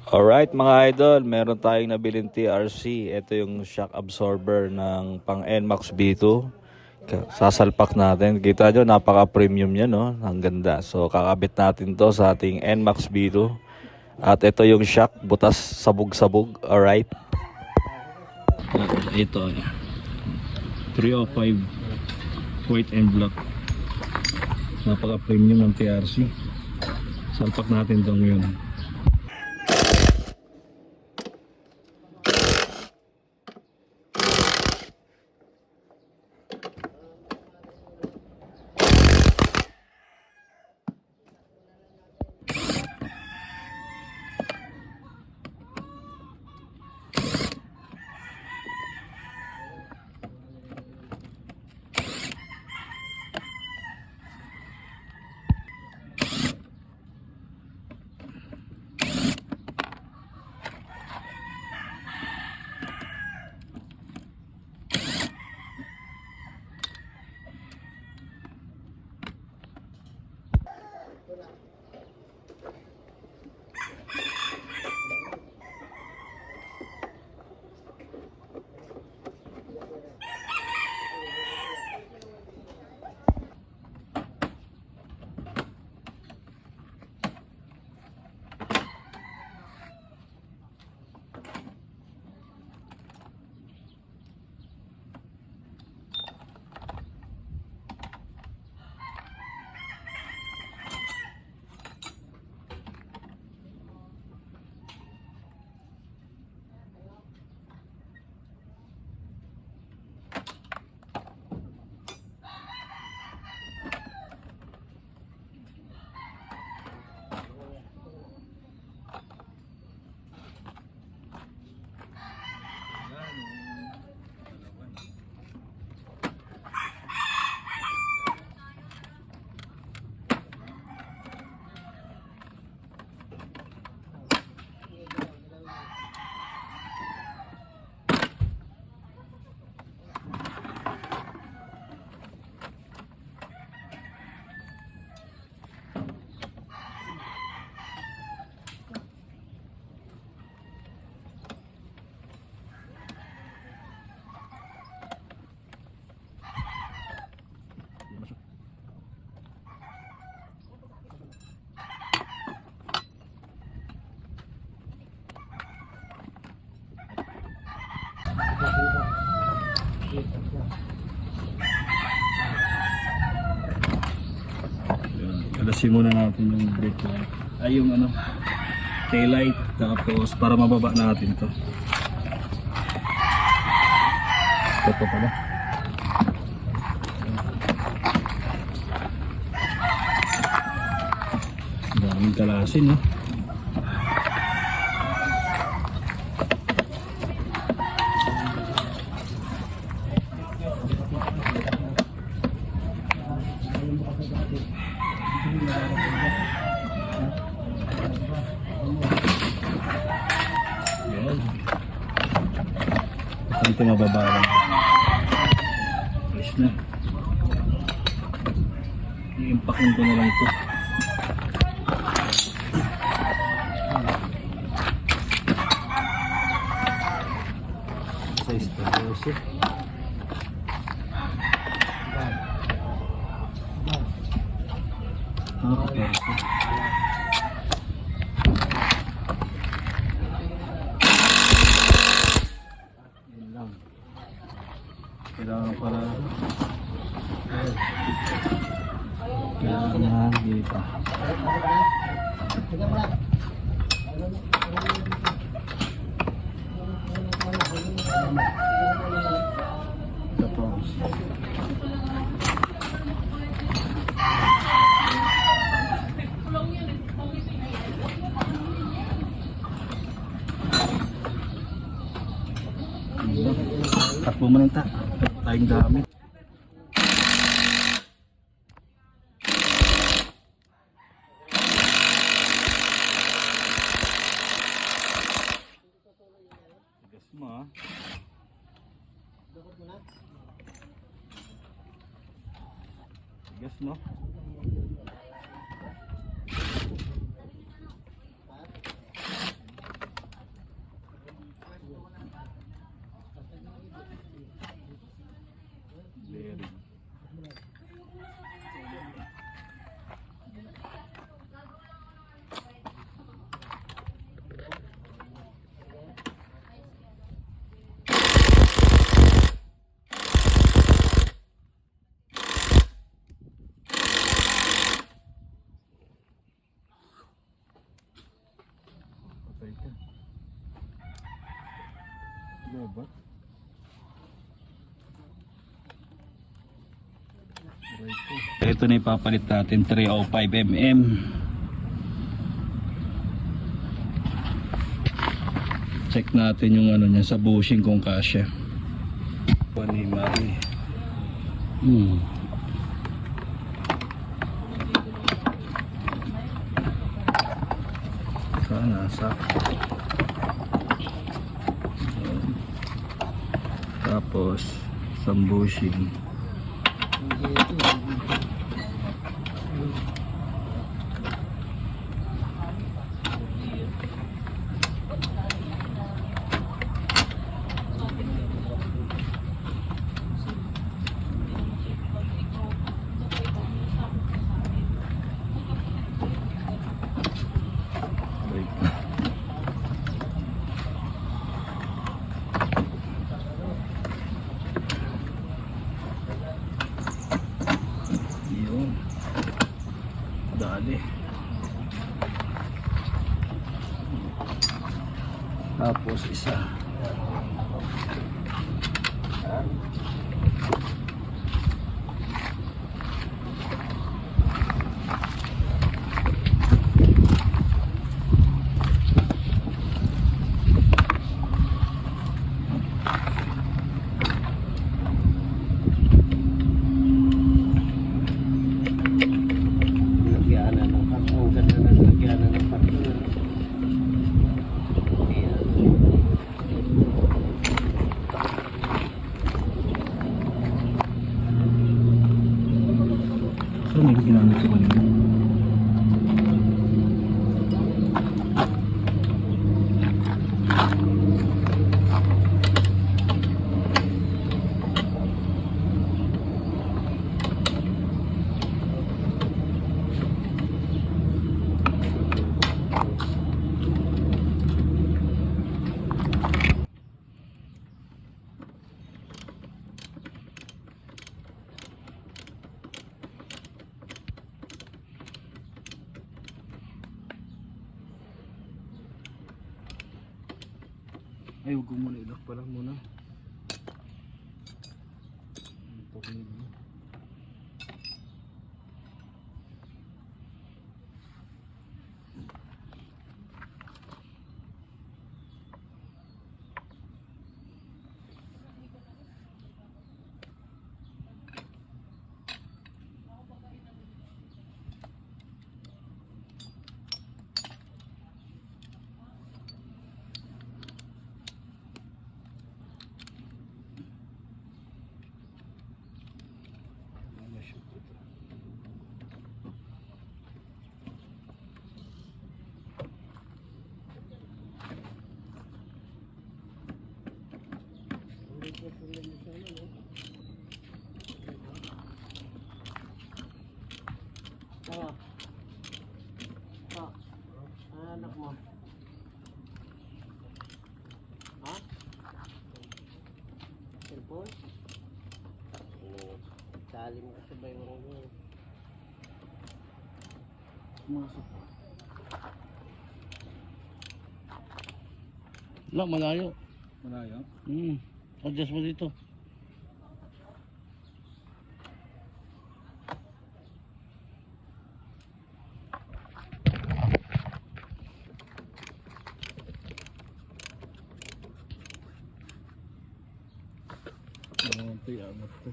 Alright mga idol, meron tayong nabiling TRC. Ito yung shock absorber ng pang NMAX B2. Sasalpak natin. Kita nyo, napaka-premium yan, no? Ang ganda. So kakabit natin to sa ating NMAX B2. At ito yung shock, butas sabog-sabog. Alright. Ito, 305 white and black. Napaka-premium ng TRC. Salpak natin itong yun. Alasin muna natin yung brake light. Ay yung tail light. Tapos para mababa natin to. Ito pala. Daming kalasin, no? Ito mababa. Fresh na. I-impactin ko na lang ito. Size 12. Kailangan para kailangan dito. Tapos takbo mo ng tayong dami. Tigas mo, ha? Tigas, no? Lobat. Ito na ipapalit natin, 305mm. Check natin yung ano niya sa bushing kung kasya. Ni Marie. Sana sakto. Tapos isang bushing. Yun. Dali. Tapos isa. Lagyanan ng karton, ganda ng lagyanan ng karton. So may ginamit ko kanina. Ay, huwag ko muna ilak pa lang muna. Tama. Anak mo. Ha? Cellphone? Tali mo kasi ba yung ano? Masok pa. Wala, malayo. Malayo? Adjust mo dito. Ito yung amat to.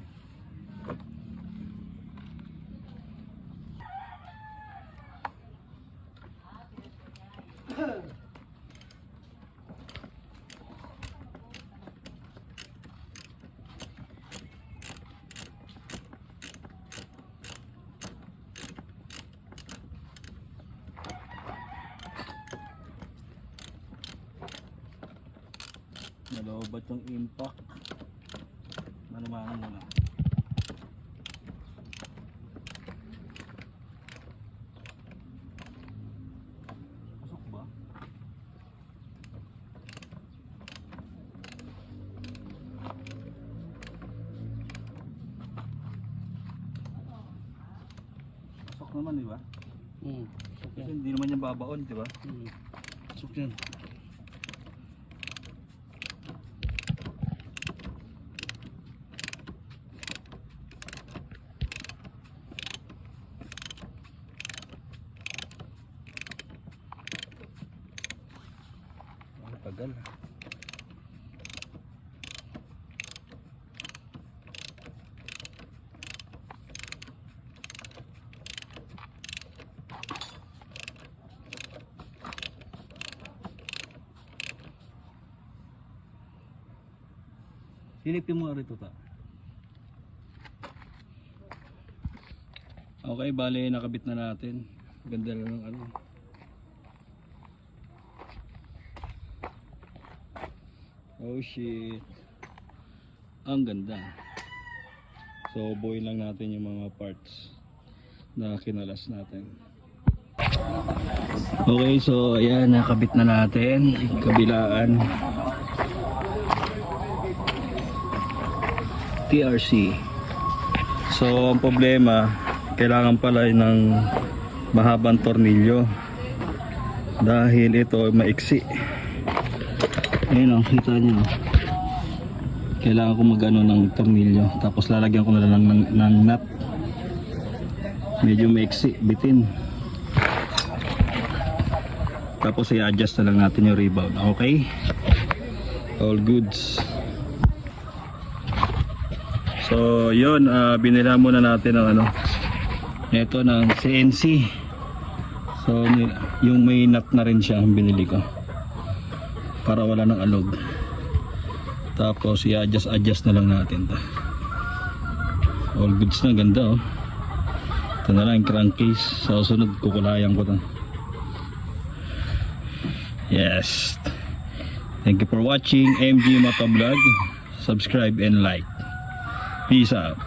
Nalobat yung impact. Manumano muna. Pasok ba? Pasok naman, di ba? Kasi hindi naman niya babaon, di ba? Pasok yan. bagal. Silipin mo rito ta. Okay, bale nakabit na natin. Ganda na ng ano. Oh shit. Ang ganda. So buuin lang natin yung mga parts na kinalas natin. Okay, so ayan, nakabit na natin. Kabilaan. TRC. So ang problema, kailangan pala ng mahabang tornilyo dahil ito maiksi. Ayun o, kita nyo. Kailangan ko magano ng tornilyo, tapos lalagyan ko na lang ng nut. Medyo maiksi, bitin. Tapos i-adjust na lang natin yung rebound. Okay, all goods. So yun, binila muna natin ang ano, ito ng CNC. So yung may nut na rin siya ang binili ko para wala ng alog. Tapos i-adjust na lang natin to. All goods na, ganda oh. Ito na lang yung crankcase. Sa susunod kukulayan ko to. Yes, thank you for watching MG Motovlog. Subscribe and like. Peace out.